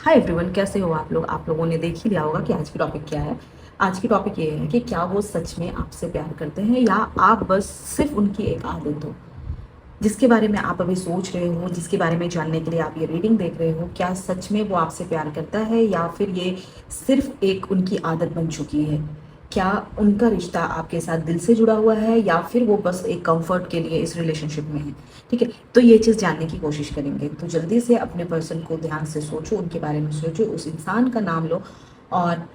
Hi everyone, कैसे हो आप लोग। आप लोगों ने देख ही लिया होगा कि आज की टॉपिक क्या है। आज की टॉपिक ये है कि क्या वो सच में आपसे प्यार करते हैं या आप बस सिर्फ उनकी एक आदत हो। जिसके बारे में आप अभी सोच रहे हो, जिसके बारे में जानने के लिए आप ये रीडिंग देख रहे हो, क्या सच में वो आपसे प्यार करता है या फिर ये सिर्फ एक उनकी आदत बन चुकी है। क्या उनका रिश्ता आपके साथ दिल से जुड़ा हुआ है या फिर वो बस एक कंफर्ट के लिए इस रिलेशनशिप में है। ठीक है, तो ये चीज़ जानने की कोशिश करेंगे। तो जल्दी से अपने पर्सन को ध्यान से सोचो, उनके बारे में सोचो, उस इंसान का नाम लो और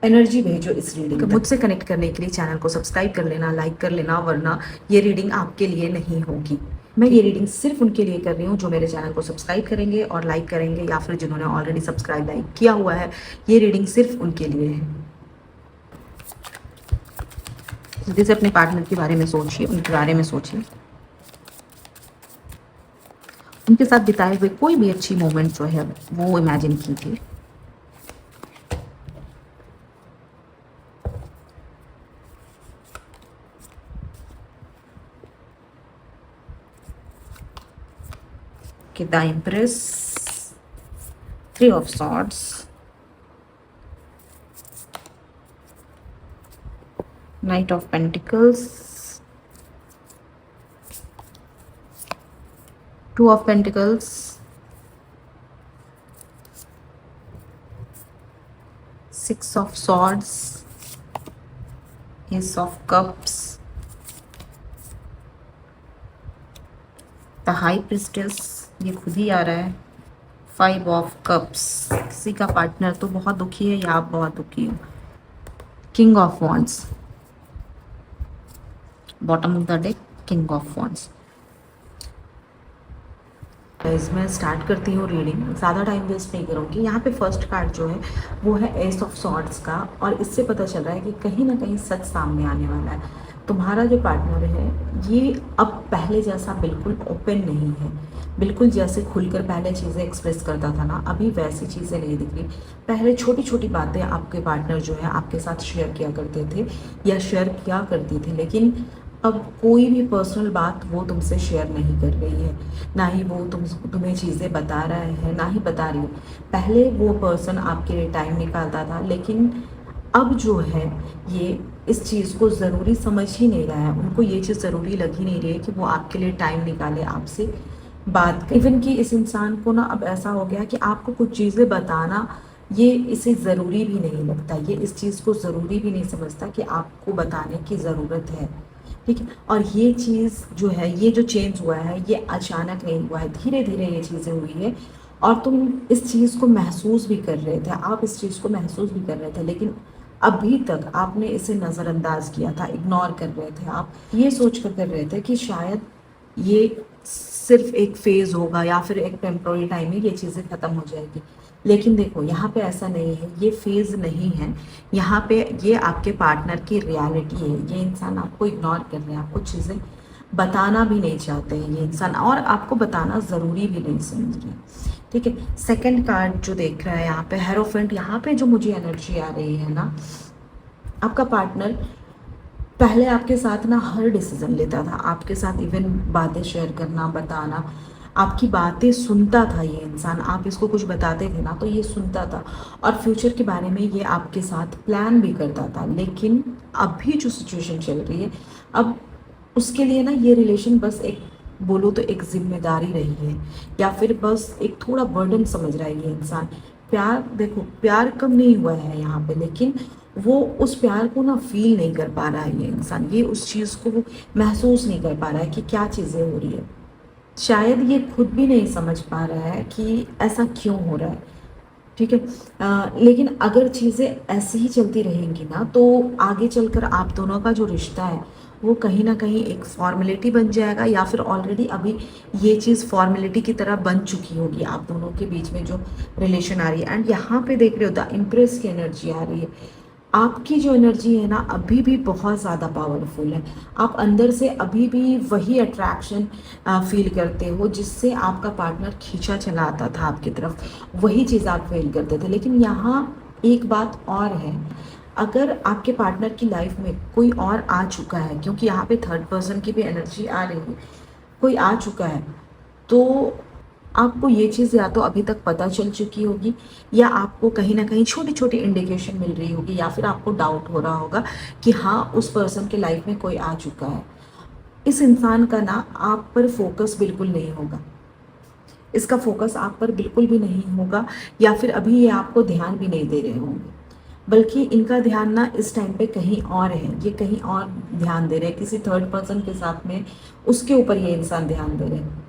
एनर्जी भेजो इस रीडिंग तक। मुझसे कनेक्ट करने के लिए चैनल को सब्सक्राइब कर लेना, लाइक कर लेना, वरना ये रीडिंग आपके लिए नहीं होगी। मैं ये रीडिंग सिर्फ उनके लिए कर रही हूँ जो मेरे चैनल को सब्सक्राइब करेंगे और लाइक करेंगे, या फिर जिन्होंने ऑलरेडी सब्सक्राइब लाइक किया हुआ है। ये रीडिंग सिर्फ उनके लिए है। जैसे अपने पार्टनर के बारे में सोचिए, उनके बारे में सोचिए, उनके साथ बिताए हुए कोई भी अच्छी मोमेंट जो है वो इमेजिन कीजिए। कि the empress, 3 of swords, Knight of Pentacles, 2 of Pentacles, Six of Swords, Ace of Cups, the high priestess, ये खुद ही आ रहा है। 5 of Cups, किसी का पार्टनर तो बहुत दुखी है या आप बहुत दुखी हो। King of Wands, bottom of the deck, King of Wands। मैं स्टार्ट करती हूँ रीडिंग, ज़्यादा टाइम वेस्ट नहीं करूँगी। यहाँ पे फर्स्ट कार्ड जो है वो है एस ऑफ सॉर्ड्स का, और इससे पता चल रहा है कि कहीं ना कहीं सच सामने आने वाला है। तुम्हारा जो पार्टनर है ये अब पहले जैसा बिल्कुल ओपन नहीं है, बिल्कुल जैसे खुलकर पहले चीज़ें एक्सप्रेस करता था ना, अभी वैसी चीज़ें नहीं दिख रही। पहले छोटी छोटी बातें आपके पार्टनर जो है आपके साथ शेयर किया करते थे या शेयर किया करती थी, लेकिन अब कोई भी पर्सनल बात वो तुमसे शेयर नहीं कर रही है, ना ही वो तुम्हें चीज़ें बता रहा है, ना ही बता रही हो। पहले वो पर्सन आपके लिए टाइम निकालता था, लेकिन अब जो है ये इस चीज़ को ज़रूरी समझ ही नहीं रहा है। उनको ये चीज़ ज़रूरी लग ही नहीं रही है कि वो आपके लिए टाइम निकाले, आपसे बात करें। इवन कि इस इंसान को ना अब ऐसा हो गया कि आपको कुछ चीज़ें बताना ये इसे ज़रूरी भी नहीं लगता, ये इस चीज़ को ज़रूरी भी नहीं समझता कि आपको बताने की ज़रूरत है। ठीक है, और ये चीज़ जो है, ये जो चेंज हुआ है ये अचानक नहीं हुआ है, धीरे धीरे ये चीज़ें हुई है। और तुम इस चीज़ को महसूस भी कर रहे थे, आप इस चीज़ को महसूस भी कर रहे थे, लेकिन अभी तक आपने इसे नज़रअंदाज किया था, इग्नोर कर रहे थे। आप ये सोच कर रहे थे कि शायद ये सिर्फ एक फेज़ होगा या फिर एक टेम्प्रोरी टाइम में ये चीज़ें ख़त्म हो जाएगी। लेकिन देखो यहाँ पे ऐसा नहीं है, ये फेज़ नहीं है। यहाँ पे ये आपके पार्टनर की रियलिटी है। ये इंसान आपको इग्नोर कर रहे हैं, आपको चीज़ें बताना भी नहीं चाहते हैं ये इंसान, और आपको बताना ज़रूरी भी नहीं समझ रहे हैं। ठीक है, सेकंड कार्ड जो देख रहा है यहाँ पे हेरोफेंट, यहाँ पे जो मुझे एनर्जी आ रही है ना, आपका पार्टनर पहले आपके साथ ना हर डिसीजन लेता था, आपके साथ इवन बातें शेयर करना, बताना, आपकी बातें सुनता था ये इंसान। आप इसको कुछ बताते थे ना तो ये सुनता था, और फ्यूचर के बारे में ये आपके साथ प्लान भी करता था। लेकिन अभी जो सिचुएशन चल रही है, अब उसके लिए ना ये रिलेशन बस एक, बोलो तो एक जिम्मेदारी रही है, या फिर बस एक थोड़ा बर्डन समझ रहा है ये इंसान। प्यार, देखो प्यार कम नहीं हुआ है यहाँ पे, लेकिन वो उस प्यार को ना फील नहीं कर पा रहा है ये इंसान, ये उस चीज़ को वो महसूस नहीं कर पा रहा है कि क्या चीज़ें हो रही है। शायद ये खुद भी नहीं समझ पा रहा है कि ऐसा क्यों हो रहा है। ठीक है, लेकिन अगर चीज़ें ऐसे ही चलती रहेंगी ना तो आगे चलकर आप दोनों का जो रिश्ता है वो कहीं ना कहीं एक फॉर्मेलिटी बन जाएगा, या फिर ऑलरेडी अभी ये चीज़ फॉर्मेलिटी की तरह बन चुकी होगी आप दोनों के बीच में जो रिलेशन आ रही है। एंड यहाँ पे देख रहे हो द इम्प्रेस की एनर्जी आ रही है। आपकी जो एनर्जी है ना अभी भी बहुत ज़्यादा पावरफुल है। आप अंदर से अभी भी वही अट्रैक्शन फील करते हो जिससे आपका पार्टनर खींचा चला आता था आपकी तरफ, वही चीज़ आप फील करते थे। लेकिन यहाँ एक बात और है, अगर आपके पार्टनर की लाइफ में कोई और आ चुका है, क्योंकि यहाँ पे थर्ड पर्सन की भी एनर्जी आ रही है, कोई आ चुका है, तो आपको ये चीज़ या तो अभी तक पता चल चुकी होगी, या आपको कहीं ना कहीं छोटी छोटी इंडिकेशन मिल रही होगी, या फिर आपको डाउट हो रहा होगा कि हाँ उस पर्सन के लाइफ में कोई आ चुका है। इस इंसान का ना आप पर फोकस बिल्कुल नहीं होगा, इसका फोकस आप पर बिल्कुल भी नहीं होगा, या फिर अभी ये आपको ध्यान भी नहीं दे रहे होंगे, बल्कि इनका ध्यान ना इस टाइम पे कहीं और है। ये कहीं और ध्यान दे रहे हैं, किसी थर्ड पर्सन के साथ में, उसके ऊपर ये इंसान ध्यान दे रहे हैं।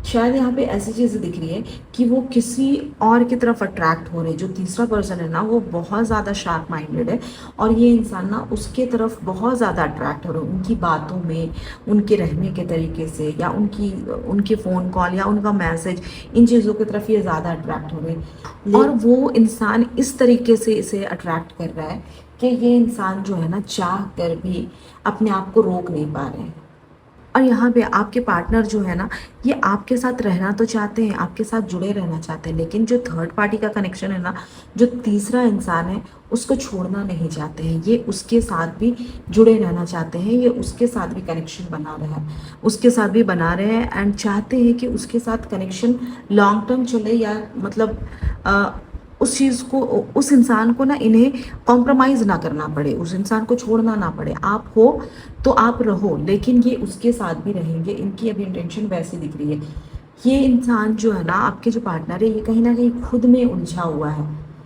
शायद यहाँ पे ऐसी चीज़ दिख रही है कि वो किसी और की तरफ अट्रैक्ट हो रहे हैं। जो तीसरा पर्सन है ना, वो बहुत ज़्यादा शार्प माइंडेड है, और ये इंसान ना उसके तरफ बहुत ज़्यादा अट्रैक्ट हो रहे हैं, उनकी बातों में, उनके रहने के तरीके से, या उनके फ़ोन कॉल या उनका मैसेज, इन चीज़ों की तरफ ये ज़्यादा अट्रैक्ट हो रहे हैं। और वो इंसान इस तरीके से इसे अट्रैक्ट कर रहा है कि ये इंसान जो है ना, चाह कर भी अपने आप को रोक नहीं पा रहे हैं। और यहाँ पे आपके पार्टनर जो है ना, ये आपके साथ रहना तो चाहते हैं, आपके साथ जुड़े रहना चाहते हैं, लेकिन जो थर्ड पार्टी का कनेक्शन है ना, जो तीसरा इंसान है, उसको छोड़ना नहीं चाहते हैं। ये उसके साथ भी जुड़े रहना चाहते हैं, ये उसके साथ भी कनेक्शन बना रहे हैं, उसके साथ भी बना रहे हैं, एंड चाहते हैं कि उसके साथ कनेक्शन लॉन्ग टर्म चले, या मतलब उस चीज़ को, उस इंसान को ना इन्हें कॉम्प्रोमाइज़ ना करना पड़े, उस इंसान को छोड़ना ना पड़े। आप हो तो आप रहो, लेकिन ये उसके साथ भी रहेंगे। इनकी अभी इंटेंशन वैसी दिख रही है। ये इंसान जो है ना, आपके जो पार्टनर है, ये कहीं ना कहीं खुद में उलझा हुआ है।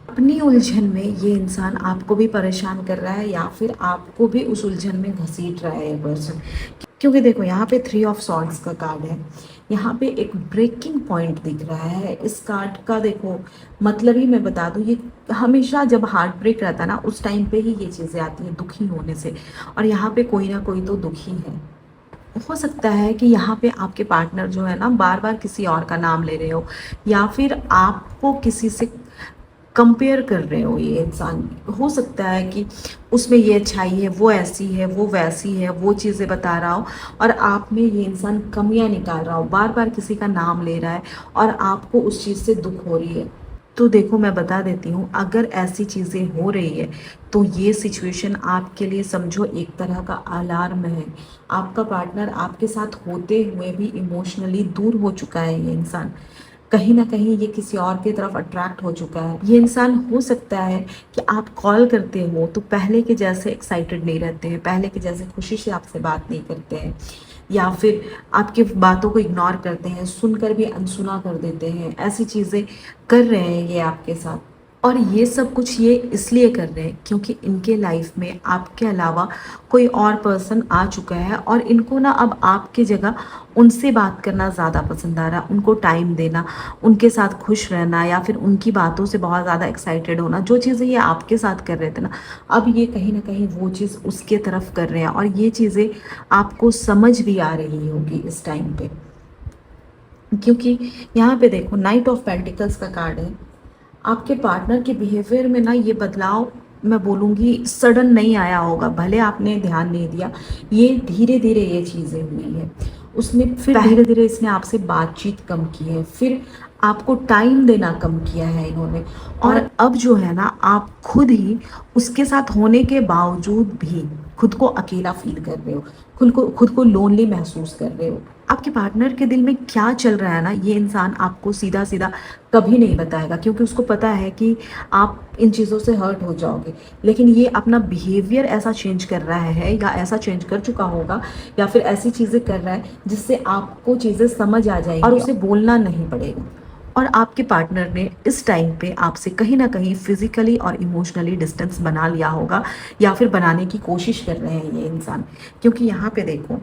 अपनी उलझन में ये इंसान आपको भी परेशान कर रहा है, या फिर आपको भी उस उलझन में घसीट रहा है ये पर्सन। क्योंकि देखो यहाँ पे 3 ऑफ सॉर्ड्स का कार्ड है, यहाँ पे एक ब्रेकिंग पॉइंट दिख रहा है। इस कार्ड का देखो मतलब ही मैं बता दूँ, ये हमेशा जब हार्ट ब्रेक रहता है ना, उस टाइम पे ही ये चीज़ें आती हैं, दुखी होने से। और यहाँ पे कोई ना कोई तो दुखी है। हो सकता है कि यहाँ पे आपके पार्टनर जो है ना, बार बार किसी और का नाम ले रहे हो, या फिर आपको किसी से कंपेयर कर रहे हो। ये इंसान, हो सकता है कि उसमें ये अच्छाई है, वो ऐसी है, वो वैसी है, वो चीज़ें बता रहा हो, और आप में ये इंसान कमियां निकाल रहा हो, बार बार किसी का नाम ले रहा है, और आपको उस चीज़ से दुख हो रही है। तो देखो मैं बता देती हूँ, अगर ऐसी चीज़ें हो रही है तो ये सिचुएशन आपके लिए समझो एक तरह का अलार्म है। आपका पार्टनर आपके साथ होते हुए भी इमोशनली दूर हो चुका है। ये इंसान कहीं ना कहीं ये किसी और की तरफ अट्रैक्ट हो चुका है। ये इंसान, हो सकता है कि आप कॉल करते हो तो पहले के जैसे एक्साइटेड नहीं रहते हैं, पहले के जैसे खुशी से आपसे बात नहीं करते हैं, या फिर आपकी बातों को इग्नोर करते हैं, सुनकर भी अनसुना कर देते हैं। ऐसी चीज़ें कर रहे हैं ये आपके साथ। और ये सब कुछ ये इसलिए कर रहे हैं क्योंकि इनके लाइफ में आपके अलावा कोई और पर्सन आ चुका है, और इनको ना अब आपकी जगह उनसे बात करना ज़्यादा पसंद आ रहा, उनको टाइम देना, उनके साथ खुश रहना, या फिर उनकी बातों से बहुत ज़्यादा एक्साइटेड होना। जो चीज़ें ये आपके साथ कर रहे थे ना, अब ये कहीं ना कहीं वो चीज़ उसके तरफ कर रहे हैं, और ये चीज़ें आपको समझ भी आ रही होगी इस टाइम पे। क्योंकि यहाँ पे देखो नाइट ऑफ पेंटिकल्स का कार्ड है। आपके पार्टनर के बिहेवियर में ना ये बदलाव, मैं बोलूँगी सडन नहीं आया होगा, भले आपने ध्यान नहीं दिया, ये धीरे धीरे ये चीज़ें हुई है। उसने फिर धीरे धीरे इसने आपसे बातचीत कम की है, फिर आपको टाइम देना कम किया है इन्होंने, और अब जो है ना, आप खुद ही उसके साथ होने के बावजूद भी खुद को अकेला फील कर रहे हो, खुद को लोनली महसूस कर रहे हो। आपके पार्टनर के दिल में क्या चल रहा है ना, ये इंसान आपको सीधा सीधा कभी नहीं बताएगा, क्योंकि उसको पता है कि आप इन चीज़ों से हर्ट हो जाओगे। लेकिन ये अपना बिहेवियर ऐसा चेंज कर रहा है, या ऐसा चेंज कर चुका होगा, या फिर ऐसी चीज़ें कर रहा है जिससे आपको चीज़ें समझ आ जाएंगी और उसे बोलना नहीं पड़ेगा। और आपके पार्टनर ने इस टाइम पे आपसे कहीं ना कहीं फिजिकली और इमोशनली डिस्टेंस बना लिया होगा, या फिर बनाने की कोशिश कर रहे हैं ये इंसान। क्योंकि यहाँ पे देखो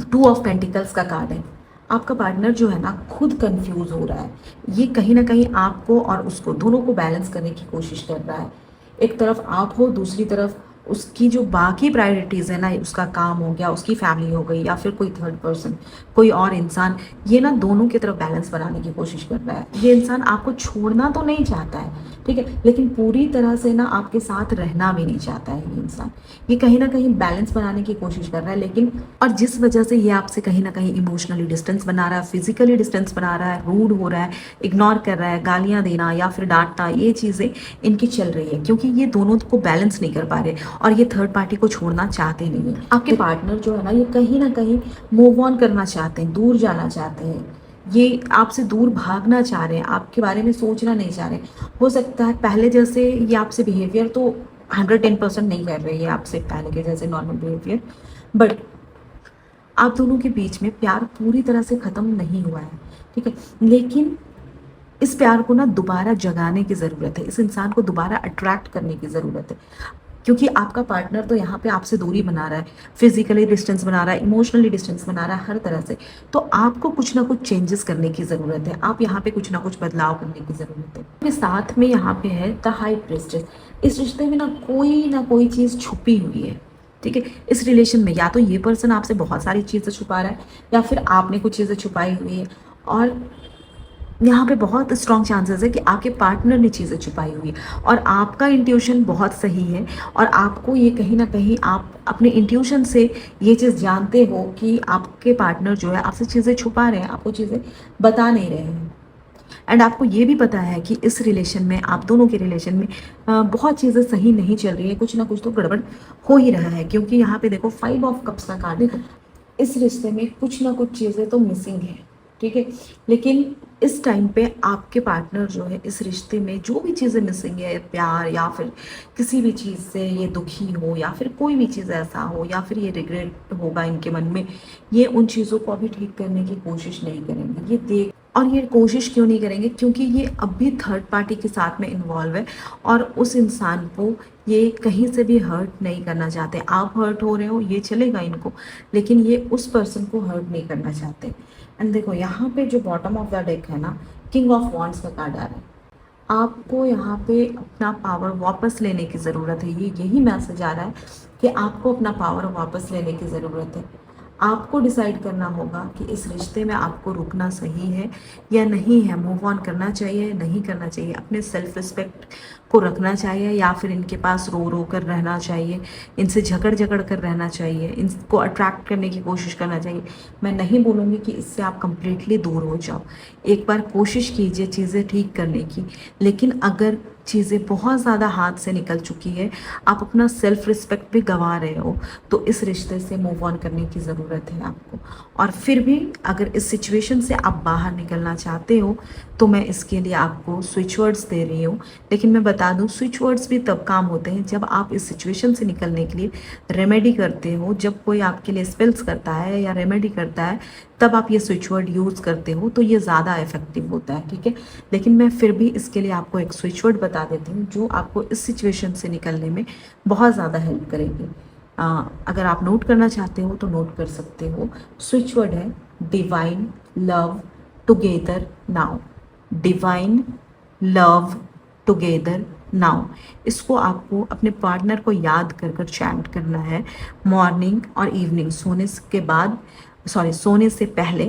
2 ऑफ पेंटिकल्स का कार्ड है। आपका पार्टनर जो है ना, खुद कंफ्यूज हो रहा है। ये कहीं ना कहीं आपको और उसको, दोनों को बैलेंस करने की कोशिश कर रहा है। एक तरफ आप हो, दूसरी तरफ उसकी जो बाकी प्रायोरिटीज़ है ना, उसका काम हो गया, उसकी फैमिली हो गई, या फिर कोई थर्ड पर्सन, कोई और इंसान, ये ना दोनों की तरफ बैलेंस बनाने की कोशिश कर रहा है। ये इंसान आपको छोड़ना तो नहीं चाहता है, ठीक है, लेकिन पूरी तरह से ना आपके साथ रहना भी नहीं चाहता है ये इंसान। ये कहीं ना कहीं बैलेंस बनाने की कोशिश कर रहा है, लेकिन और जिस वजह से ये आपसे कहीं ना कहीं इमोशनली डिस्टेंस बना रहा है, फिजिकली डिस्टेंस बना रहा है, रूड हो रहा है, इग्नोर कर रहा है, गालियाँ देना या फिर डांटना, ये चीज़ें इनकी चल रही है, क्योंकि ये दोनों को बैलेंस नहीं कर पा रहे, और ये थर्ड पार्टी को छोड़ना चाहते नहीं है। आपके पार्टनर जो है ना, ये कहीं ना कहीं मूव ऑन करना चाहते हैं, दूर जाना चाहते हैं। ये आपसे दूर भागना चाह रहे हैं, आपके बारे में सोचना नहीं चाह रहे। हो सकता है पहले जैसे ये आपसे बिहेवियर तो 110% नहीं कर रहे, ये आपसे पहले के जैसे नॉर्मल बिहेवियर, बट आप दोनों के बीच में प्यार पूरी तरह से ख़त्म नहीं हुआ है, ठीक है। लेकिन इस प्यार को ना दोबारा जगाने की ज़रूरत है, इस इंसान को दोबारा अट्रैक्ट करने की ज़रूरत है, क्योंकि आपका पार्टनर तो यहाँ पे आपसे दूरी बना रहा है, फिजिकली डिस्टेंस बना रहा है, इमोशनली डिस्टेंस बना रहा है, हर तरह से। तो आपको कुछ ना कुछ चेंजेस करने की ज़रूरत है, आप यहाँ पे कुछ ना कुछ बदलाव करने की ज़रूरत है। फिर साथ में यहाँ पे है द हाई प्रीस्टेस। इस रिश्ते में ना कोई चीज़ छुपी हुई है, ठीक है। इस रिलेशन में या तो ये पर्सन आपसे बहुत सारी चीज़ें छुपा रहा है, या फिर आपने कुछ चीज़ें छुपाई हुई है, और यहाँ पे बहुत स्ट्रॉन्ग चांसेस है कि आपके पार्टनर ने चीज़ें छुपाई हुई है, और आपका इंट्यूशन बहुत सही है, और आपको ये कहीं ना कहीं आप अपने इंट्यूशन से ये चीज़ जानते हो कि आपके पार्टनर जो है आपसे चीज़ें छुपा रहे हैं, आपको चीज़ें बता नहीं रहे हैं। एंड आपको ये भी पता है कि इस रिलेशन में, आप दोनों के रिलेशन में बहुत चीज़ें सही नहीं चल रही है, कुछ ना कुछ तो गड़बड़ हो ही रहा है, क्योंकि यहाँ पे देखो 5 ऑफ कप्स का कार्ड, देखो इस रिश्ते में कुछ ना कुछ चीज़ें तो मिसिंग है, ठीक है। लेकिन इस टाइम पे आपके पार्टनर जो है इस रिश्ते में जो भी चीज़ें मिसिंग है, प्यार या फिर किसी भी चीज़ से ये दुखी हो, या फिर कोई भी चीज़ ऐसा हो, या फिर ये रिग्रेट होगा इनके मन में, ये उन चीज़ों को अभी ठीक करने की कोशिश नहीं करेंगे। ये देख, और ये कोशिश क्यों नहीं करेंगे, क्योंकि ये अभी थर्ड पार्टी के साथ में इन्वॉल्व है, और उस इंसान को ये कहीं से भी हर्ट नहीं करना चाहते। आप हर्ट हो रहे हो ये चलेगा इनको, लेकिन ये उस पर्सन को हर्ट नहीं करना चाहते। एंड देखो यहाँ पे जो बॉटम ऑफ द डेक है ना, किंग ऑफ वॉन्ड्स का कार्ड आ रहा है। आपको यहाँ पे अपना पावर वापस लेने की ज़रूरत है, ये यही मैसेज आ रहा है कि आपको अपना पावर वापस लेने की ज़रूरत है। आपको डिसाइड करना होगा कि इस रिश्ते में आपको रुकना सही है या नहीं है, मूव ऑन करना चाहिए नहीं करना चाहिए, अपने सेल्फ रिस्पेक्ट को रखना चाहिए, या फिर इनके पास रो रो कर रहना चाहिए, इनसे झगड़ झगड़ कर रहना चाहिए, इनको अट्रैक्ट करने की कोशिश करना चाहिए। मैं नहीं बोलूँगी कि इससे आप कंप्लीटली दूर हो जाओ, एक बार कोशिश कीजिए चीज़ें ठीक करने की, लेकिन अगर चीज़ें बहुत ज़्यादा हाथ से निकल चुकी है, आप अपना सेल्फ रिस्पेक्ट भी गंवा रहे हो, तो इस रिश्ते से मूव ऑन करने की ज़रूरत है आपको। और फिर भी अगर इस सिचुएशन से आप बाहर निकलना चाहते हो, तो मैं इसके लिए आपको स्विच वर्ड्स दे रही हूँ। लेकिन मैं बता दूँ, स्विच वर्ड्स भी तब काम होते हैं जब आप इस सिचुएशन से निकलने के लिए रेमेडी करते हो, जब कोई आपके लिए स्पेल्स करता है या रेमेडी करता है, तब आप ये स्विच वर्ड यूज़ करते हो, तो ये ज़्यादा इफेक्टिव होता है, ठीक है। लेकिन मैं फिर भी इसके लिए आपको एक स्विच वर्ड बता देती हूँ जो आपको इस सिचुएशन से निकलने में बहुत ज़्यादा हेल्प करेगी। अगर आप नोट करना चाहते हो तो नोट कर सकते हो। स्विच वर्ड है divine love together now. Divine love together now. इसको आपको अपने पार्टनर को याद कर कर चैंट करना है मॉर्निंग और इवनिंग, सोने से पहले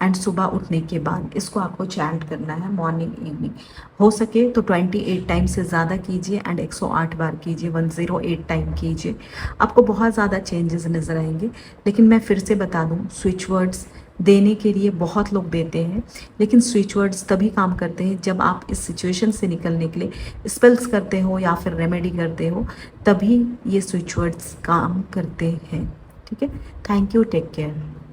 एंड सुबह उठने के बाद। इसको आपको चैंट करना है मॉर्निंग इवनिंग। हो सके तो 28 टाइम से ज़्यादा कीजिए एंड 108 बार कीजिए, 108 टाइम कीजिए। आपको बहुत ज़्यादा चेंजेस नज़र आएंगे। लेकिन मैं फिर से बता दूं, स्विच वर्ड्स देने के लिए बहुत लोग देते हैं, लेकिन स्विच वर्ड्स तभी काम करते हैं जब आप इस सिचुएशन से निकलने के लिए स्पेल्स करते हो या फिर रेमेडी करते हो, तभी ये स्विच वर्ड्स काम करते हैं, ठीक है। Thank you, take care.